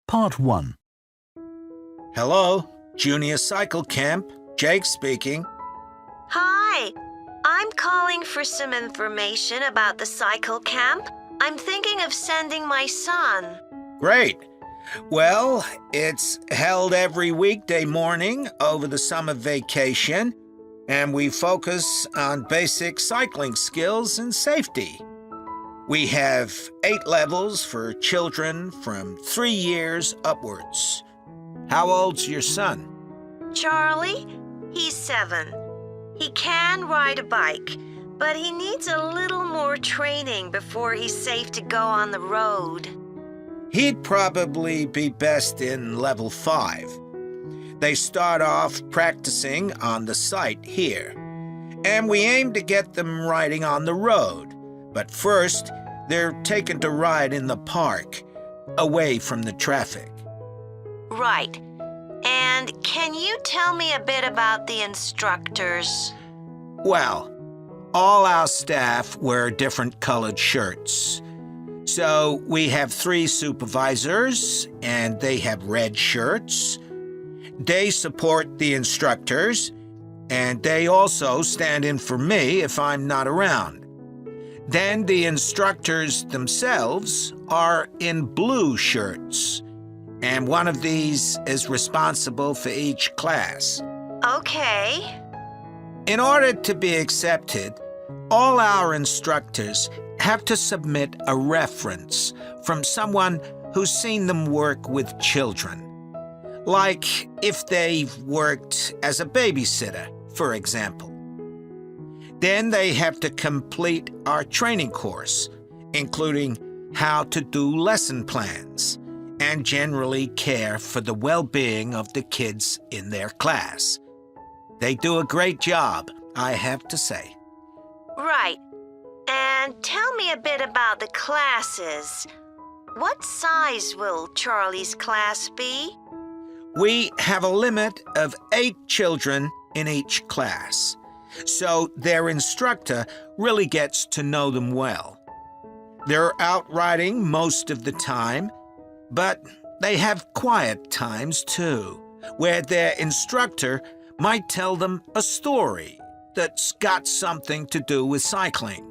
Part 1. Hello, Junior Cycle Camp. Jake speaking. Hi, I'm calling for some information about the cycle camp. I'm thinking of sending my son. Great. Well, it's held every weekday morning over the summer vacation, and we focus on basic cycling skills and safety. We have 8 levels for children from 3 years upwards. How old's your son? Charlie, he's 7. He can ride a bike, but he needs a little more training before he's safe to go on the road. He'd probably be best in level 5. They start off practicing on the site here, and we aim to get them riding on the road. But first, they're taken to ride in the park, away from the traffic. Right. And can you tell me a bit about the instructors? Well, all our staff wear different colored shirts. So we have 3 supervisors, and they have red shirts. They support the instructors, and they also stand in for me if I'm not around. Then the instructors themselves are in blue shirts, and one of these is responsible for each class. Okay. In order to be accepted, all our instructors have to submit a reference from someone who's seen them work with children. Like if they've worked as a babysitter, for example. Then they have to complete our training course, including how to do lesson plans and generally care for the well-being of the kids in their class. They do a great job, I have to say. Right. And tell me a bit about the classes. What size will Charlie's class be? We have a limit of 8 children in each class, so their instructor really gets to know them well. They're out riding most of the time, but they have quiet times too, where their instructor might tell them a story that's got something to do with cycling,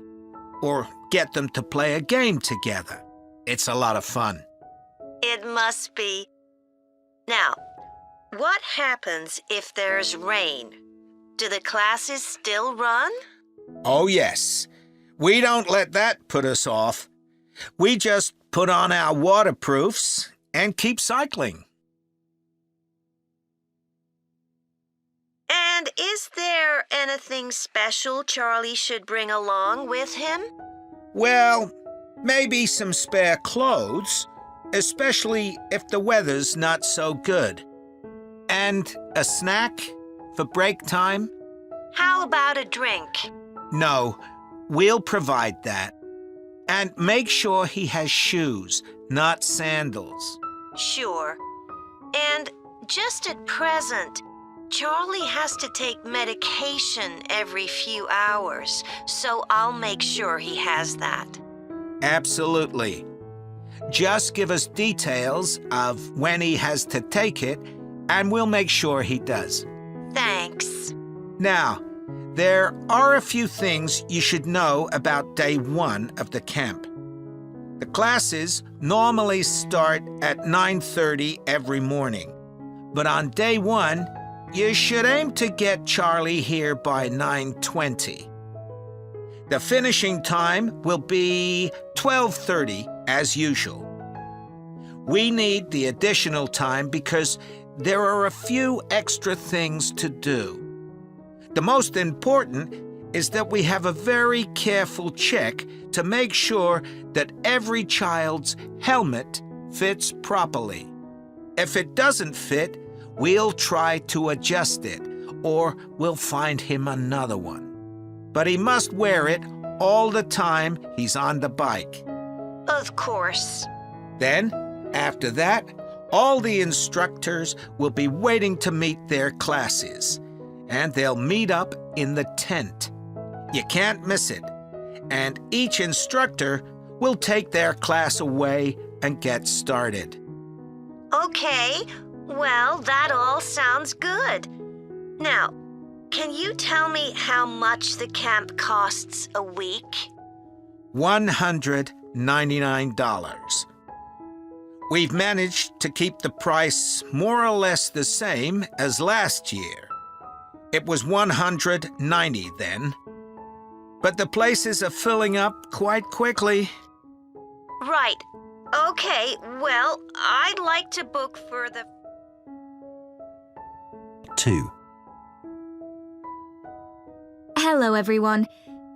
or get them to play a game together. It's a lot of fun. It must be. Now, what happens if there's rain? Do the classes still run? Oh, yes. We don't let that put us off. We just put on our waterproofs and keep cycling. And is there anything special Charlie should bring along with him? Well, maybe some spare clothes, especially if the weather's not so good. And a snack for break time? How about a drink? No, we'll provide that. And make sure he has shoes, not sandals. Sure. And just at present, Charlie has to take medication every few hours, so I'll make sure he has that. Absolutely. Just give us details of when he has to take it, and we'll make sure he does. Thanks. Now, there are a few things you should know about day 1 of the camp. The classes normally start at 9:30 every morning, but on day 1, you should aim to get Charlie here by 9:20. The finishing time will be 12:30 as usual. We need the additional time because there are a few extra things to do. The most important is that we have a very careful check to make sure that every child's helmet fits properly. If it doesn't fit, we'll try to adjust it, or we'll find him another one. But he must wear it all the time he's on the bike. Of course. Then, after that, all the instructors will be waiting to meet their classes, and they'll meet up in the tent. You can't miss it, and each instructor will take their class away and get started. Okay, well, that all sounds good. Now, can you tell me how much the camp costs a week? $199. We've managed to keep the price more or less the same as last year. It was $190 then. But the places are filling up quite quickly. Right. Okay, well, I'd like to book for the... 2. Hello everyone,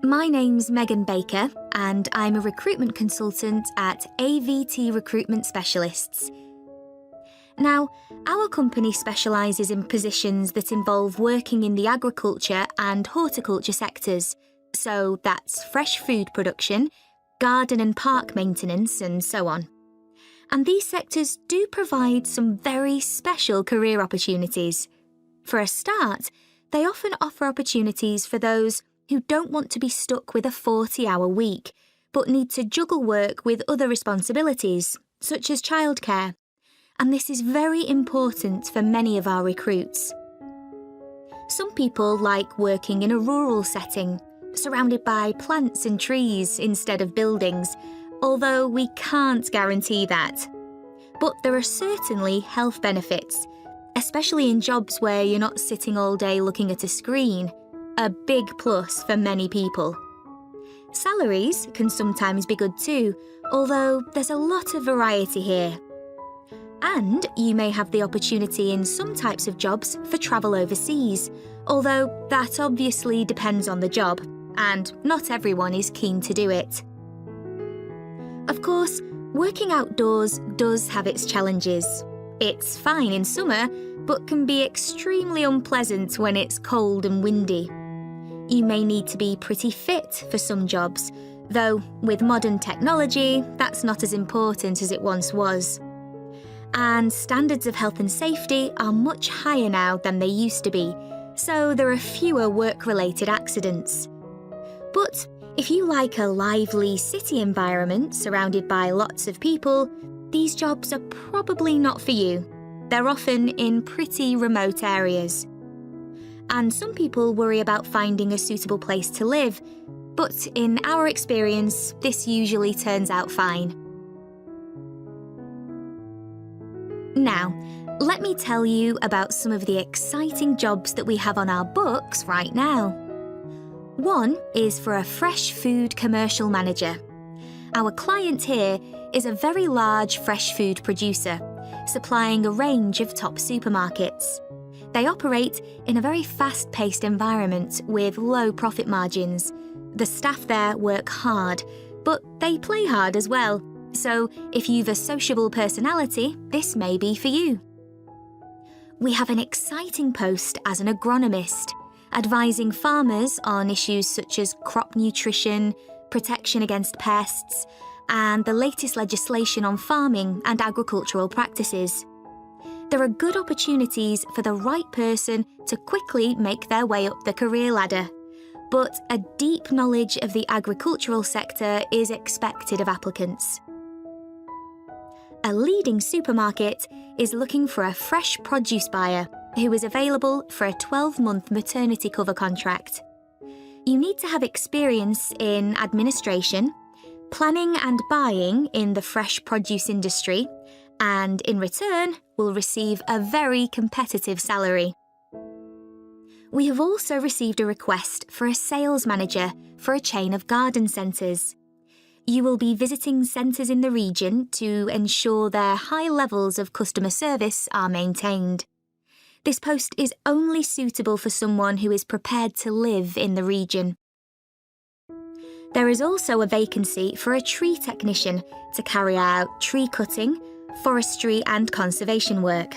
my name's Megan Baker and I'm a recruitment consultant at AVT Recruitment Specialists. Now, our company specialises in positions that involve working in the agriculture and horticulture sectors, so that's fresh food production, garden and park maintenance and so on. And these sectors do provide some very special career opportunities. For a start, they often offer opportunities for those who don't want to be stuck with a 40-hour week, but need to juggle work with other responsibilities, such as childcare. And this is very important for many of our recruits. Some people like working in a rural setting, surrounded by plants and trees instead of buildings, although we can't guarantee that. But there are certainly health benefits, especially in jobs where you're not sitting all day looking at a screen, a big plus for many people. Salaries can sometimes be good too, although there's a lot of variety here. And you may have the opportunity in some types of jobs for travel overseas, although that obviously depends on the job, and not everyone is keen to do it. Of course, working outdoors does have its challenges. It's fine in summer, but can be extremely unpleasant when it's cold and windy. You may need to be pretty fit for some jobs, though with modern technology, that's not as important as it once was. And standards of health and safety are much higher now than they used to be, so there are fewer work-related accidents. But if you like a lively city environment surrounded by lots of people, these jobs are probably not for you. They're often in pretty remote areas. And some people worry about finding a suitable place to live, but in our experience, this usually turns out fine. Now, let me tell you about some of the exciting jobs that we have on our books right now. One is for a fresh food commercial manager. Our client here is a very large fresh food producer, supplying a range of top supermarkets. They operate in a very fast-paced environment with low profit margins. The staff there work hard, but they play hard as well. So if you've a sociable personality, this may be for you. We have an exciting post as an agronomist, advising farmers on issues such as crop nutrition, protection against pests, and the latest legislation on farming and agricultural practices. There are good opportunities for the right person to quickly make their way up the career ladder, but a deep knowledge of the agricultural sector is expected of applicants. A leading supermarket is looking for a fresh produce buyer who is available for a 12-month maternity cover contract. You need to have experience in administration, planning and buying in the fresh produce industry, and in return will receive a very competitive salary. We have also received a request for a sales manager for a chain of garden centres. You will be visiting centres in the region to ensure their high levels of customer service are maintained. This post is only suitable for someone who is prepared to live in the region. There is also a vacancy for a tree technician to carry out tree cutting, forestry and conservation work.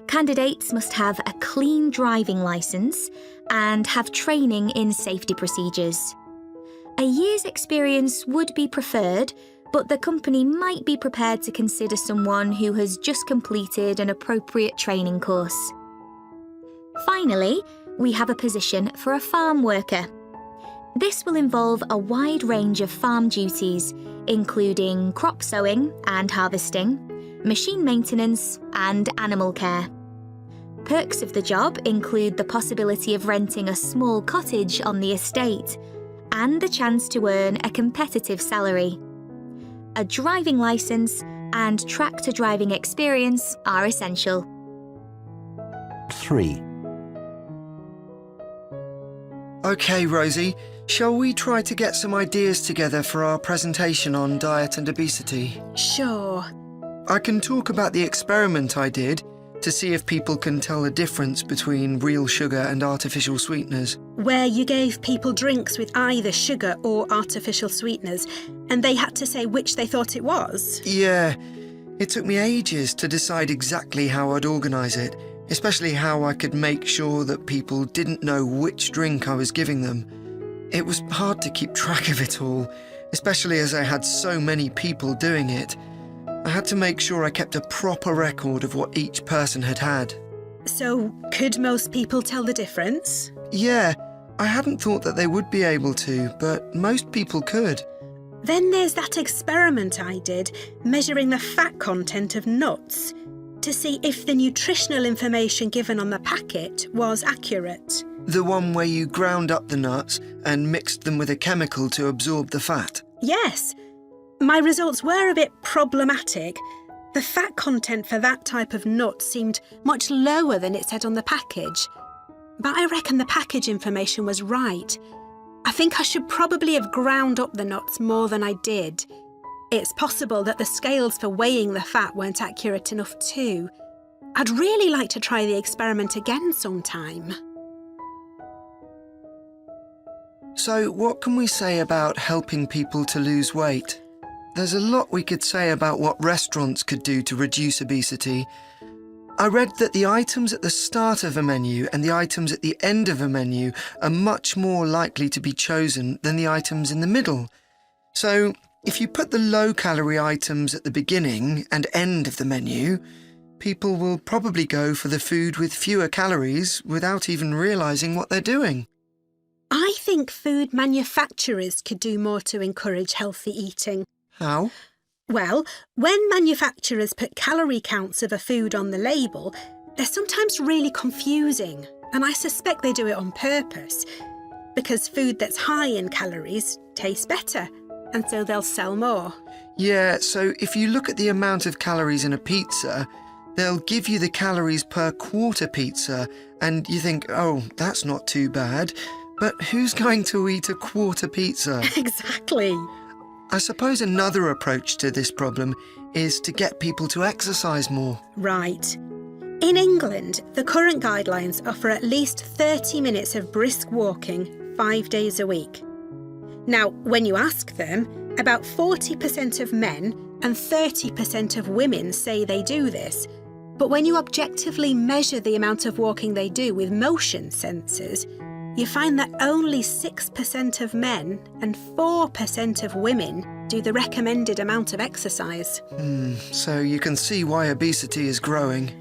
Candidates must have a clean driving licence and have training in safety procedures. A year's experience would be preferred, but the company might be prepared to consider someone who has just completed an appropriate training course. Finally, we have a position for a farm worker. This will involve a wide range of farm duties, including crop sowing and harvesting, machine maintenance, and animal care. Perks of the job include the possibility of renting a small cottage on the estate and the chance to earn a competitive salary. A driving licence and tractor driving experience are essential. 3. OK, Rosie, shall we try to get some ideas together for our presentation on diet and obesity? Sure. I can talk about the experiment I did to see if people can tell the difference between real sugar and artificial sweeteners. Where you gave people drinks with either sugar or artificial sweeteners, and they had to say which they thought it was? Yeah, it took me ages to decide exactly how I'd organise it, especially how I could make sure that people didn't know which drink I was giving them. It was hard to keep track of it all, especially as I had so many people doing it. I had to make sure I kept a proper record of what each person had had. So, could most people tell the difference? Yeah, I hadn't thought that they would be able to, but most people could. Then there's that experiment I did, measuring the fat content of nuts, to see if the nutritional information given on the packet was accurate. The one where you ground up the nuts and mixed them with a chemical to absorb the fat? Yes. My results were a bit problematic. The fat content for that type of nut seemed much lower than it said on the package. But I reckon the package information was right. I think I should probably have ground up the nuts more than I did. It's possible that the scales for weighing the fat weren't accurate enough too. I'd really like to try the experiment again sometime. So what can we say about helping people to lose weight? There's a lot we could say about what restaurants could do to reduce obesity. I read that the items at the start of a menu and the items at the end of a menu are much more likely to be chosen than the items in the middle. So, if you put the low-calorie items at the beginning and end of the menu, people will probably go for the food with fewer calories without even realising what they're doing. I think food manufacturers could do more to encourage healthy eating. How? Well, when manufacturers put calorie counts of a food on the label, they're sometimes really confusing, and I suspect they do it on purpose, because food that's high in calories tastes better, and so they'll sell more. Yeah, so if you look at the amount of calories in a pizza, they'll give you the calories per quarter pizza, and you think, oh, that's not too bad. But who's going to eat a quarter pizza? Exactly. I suppose another approach to this problem is to get people to exercise more. Right. In England, the current guidelines offer at least 30 minutes of brisk walking 5 days a week. Now, when you ask them, about 40% of men and 30% of women say they do this. But when you objectively measure the amount of walking they do with motion sensors, you find that only 6% of men and 4% of women do the recommended amount of exercise. So you can see why obesity is growing.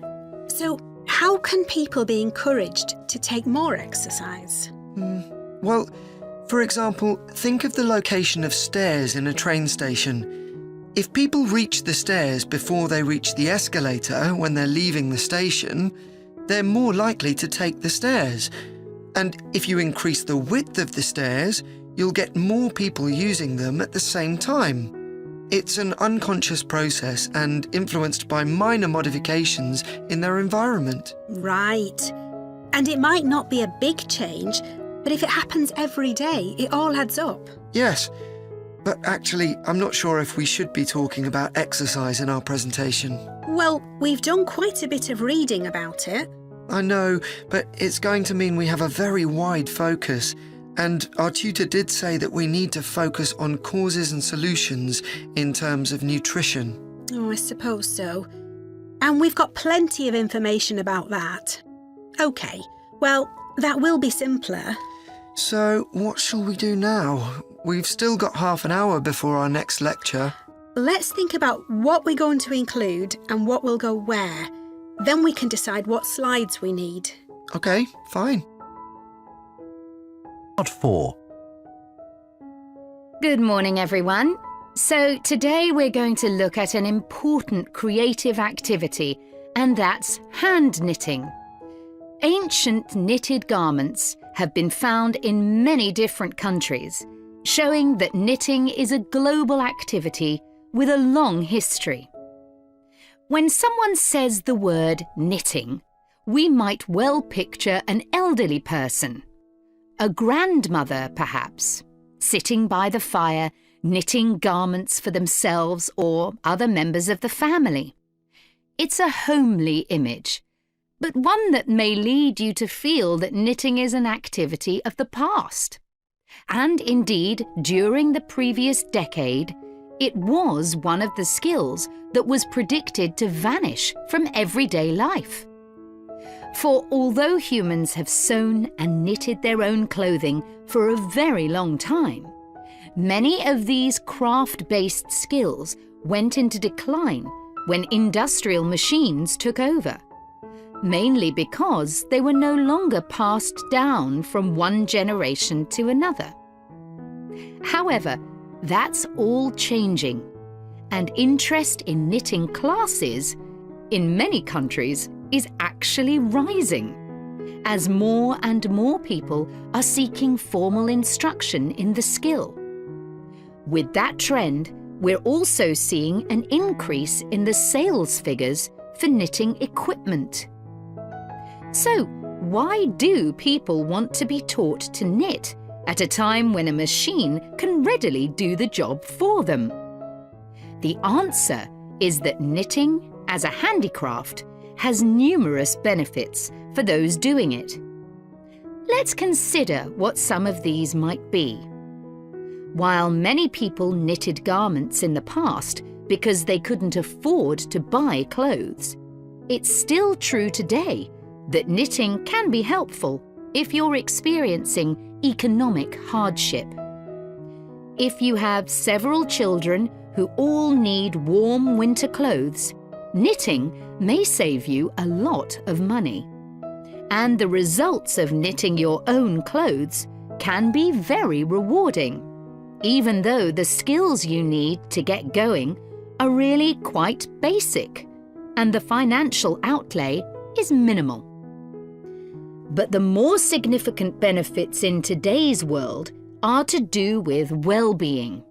So how can people be encouraged to take more exercise? Well, for example, think of the location of stairs in a train station. If people reach the stairs before they reach the escalator when they're leaving the station, they're more likely to take the stairs. And if you increase the width of the stairs, you'll get more people using them at the same time. It's an unconscious process and influenced by minor modifications in their environment. Right. And it might not be a big change, but if it happens every day, it all adds up. Yes, but actually, I'm not sure if we should be talking about exercise in our presentation. Well, we've done quite a bit of reading about it. I know, but it's going to mean we have a very wide focus, and our tutor did say that we need to focus on causes and solutions in terms of nutrition. Oh, I suppose so. And we've got plenty of information about that. OK, well, that will be simpler. So, what shall we do now? We've still got half an hour before our next lecture. Let's think about what we're going to include and what will go where. Then we can decide what slides we need. OK, fine. Part 4. Good morning, everyone. So today we're going to look at an important creative activity, and that's hand knitting. Ancient knitted garments have been found in many different countries, showing that knitting is a global activity with a long history. When someone says the word knitting, we might well picture an elderly person, a grandmother perhaps, sitting by the fire knitting garments for themselves or other members of the family. It's a homely image, but one that may lead you to feel that knitting is an activity of the past. And indeed, during the previous decade, it was one of the skills that was predicted to vanish from everyday life. For although humans have sewn and knitted their own clothing for a very long time, many of these craft-based skills went into decline when industrial machines took over, mainly because they were no longer passed down from one generation to another. However, that's all changing, and interest in knitting classes in many countries is actually rising, as more and more people are seeking formal instruction in the skill. With that trend, we're also seeing an increase in the sales figures for knitting equipment. So, why do people want to be taught to knit at a time when a machine can readily do the job for them? The answer is that knitting, as a handicraft, has numerous benefits for those doing it. Let's consider what some of these might be. While many people knitted garments in the past because they couldn't afford to buy clothes, it's still true today that knitting can be helpful if you're experiencing economic hardship. If you have several children who all need warm winter clothes, knitting may save you a lot of money. And the results of knitting your own clothes can be very rewarding, even though the skills you need to get going are really quite basic, and the financial outlay is minimal. But the more significant benefits in today's world are to do with well-being.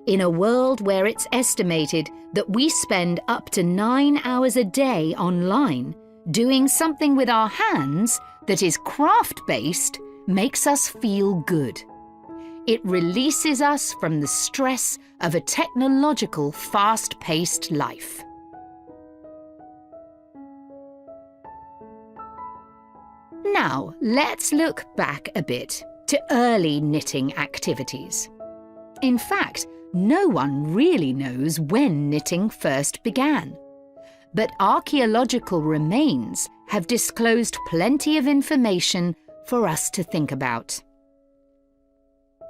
In a world where it's estimated that we spend up to 9 hours a day online, doing something with our hands that is craft-based makes us feel good. It releases us from the stress of a technological, fast-paced life. Now, let's look back a bit to early knitting activities. In fact, no one really knows when knitting first began. But archaeological remains have disclosed plenty of information for us to think about.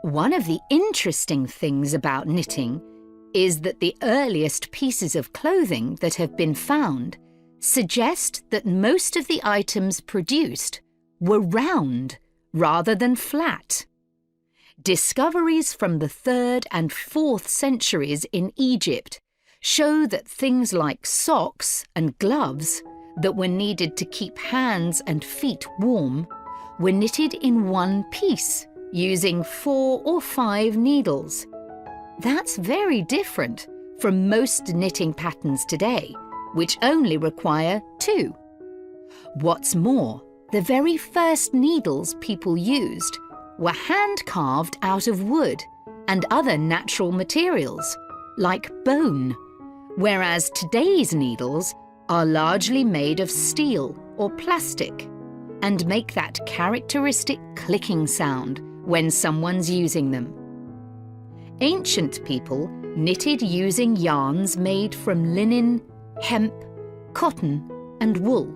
One of the interesting things about knitting is that the earliest pieces of clothing that have been found suggest that most of the items produced were round rather than flat. Discoveries from the 3rd and 4th centuries in Egypt show that things like socks and gloves that were needed to keep hands and feet warm were knitted in one piece using 4 or 5 needles. That's very different from most knitting patterns today, which only require 2. What's more, the very first needles people used were hand-carved out of wood and other natural materials, like bone, whereas today's needles are largely made of steel or plastic and make that characteristic clicking sound when someone's using them. Ancient people knitted using yarns made from linen, hemp, cotton, and wool,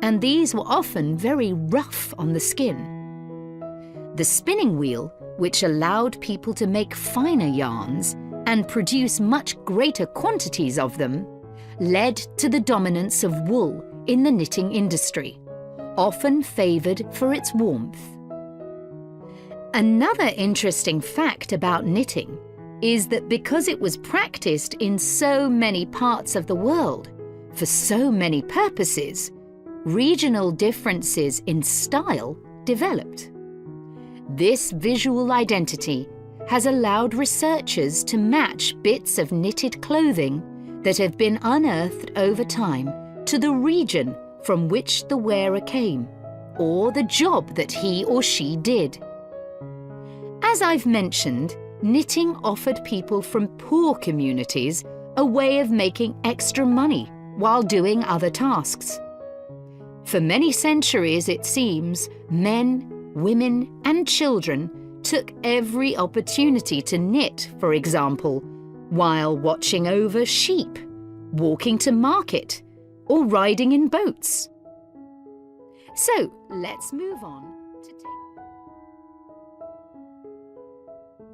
and these were often very rough on the skin. The spinning wheel, which allowed people to make finer yarns and produce much greater quantities of them, led to the dominance of wool in the knitting industry, often favoured for its warmth. Another interesting fact about knitting is that because it was practiced in so many parts of the world, for so many purposes, regional differences in style developed. This visual identity has allowed researchers to match bits of knitted clothing that have been unearthed over time to the region from which the wearer came, or the job that he or she did. As I've mentioned, knitting offered people from poor communities a way of making extra money while doing other tasks. For many centuries, it seems, men, women, and children took every opportunity to knit, for example, while watching over sheep, walking to market, or riding in boats. So let's move on